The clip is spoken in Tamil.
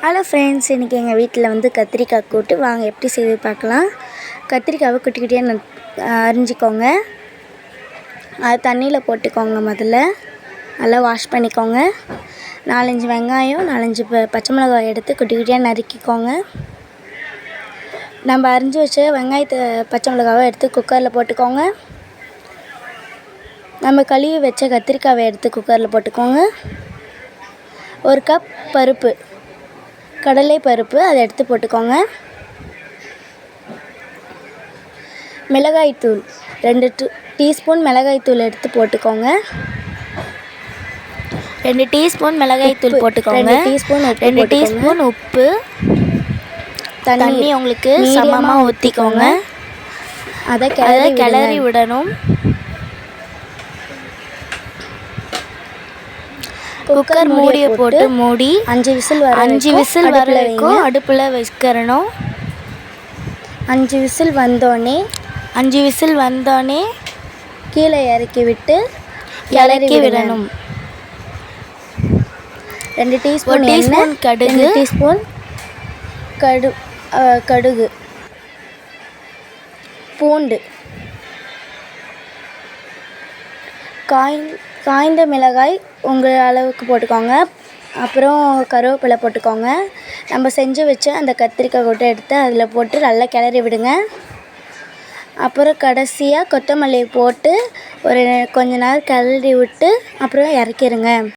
ஹலோ ஃப்ரெண்ட்ஸ், இன்றைக்கி எங்கள் வீட்டில் வந்து கத்திரிக்காய் கூட்டு. வாங்க எப்படி செய்து பார்க்கலாம். கத்திரிக்காவை குட்டி குட்டியாக அரிஞ்சிக்கோங்க. அது தண்ணியில் போட்டுக்கோங்க. முதல்ல நல்லா வாஷ் பண்ணிக்கோங்க. 4-5 வெங்காயம், 4-5 பச்சை மிளகாய் எடுத்து குட்டி குட்டியாக நறுக்கிக்கோங்க. நம்ம அரிஞ்சு வச்ச வெங்காயத்தை பச்சை மிளகாவை எடுத்து குக்கரில் போட்டுக்கோங்க. நம்ம கழுவி வச்ச கத்திரிக்காவை எடுத்து குக்கரில் போட்டுக்கோங்க. 1 கப் பருப்பு, கடலை பருப்பு, அதை எடுத்து போட்டுக்கோங்க. மிளகாய்த்தூள் 2 டீஸ்பூன் மிளகாய்த்தூள் எடுத்து போட்டுக்கோங்க. 2 டீஸ்பூன் மிளகாய்த்தூள் போட்டுக்கோங்க. 2 டீஸ்பூன் உப்பு. தண்ணி உங்களுக்கு சமமாக ஊற்றிக்கோங்க. அதை கிளறி விடணும். குக்கர் மூடியை போட்டு மூடி 5 விசில் வர வரைக்கும் அடுப்பில் வைக்கிறணும். 5 விசில் வந்தோடனே கீழே இறக்கி விடணும். 2 டீஸ்பூன் கடுகு, 2 டீஸ்பூன் கடுகு, பூண்டு, காய்ந்த மிளகாய் உங்கள் அளவுக்கு போட்டுக்கோங்க. அப்புறம் கருவேப்பிலை போட்டுக்கோங்க. நம்ம செஞ்சு வச்ச அந்த கத்திரிக்காய் கூட்டை எடுத்து அதில் போட்டு நல்லா கிளறி விடுங்க. அப்புறம் கடைசியாக கொத்தமல்லி போட்டு கொஞ்ச நேரம் கிளறி விட்டு அப்புறம் இறக்கிடுங்க.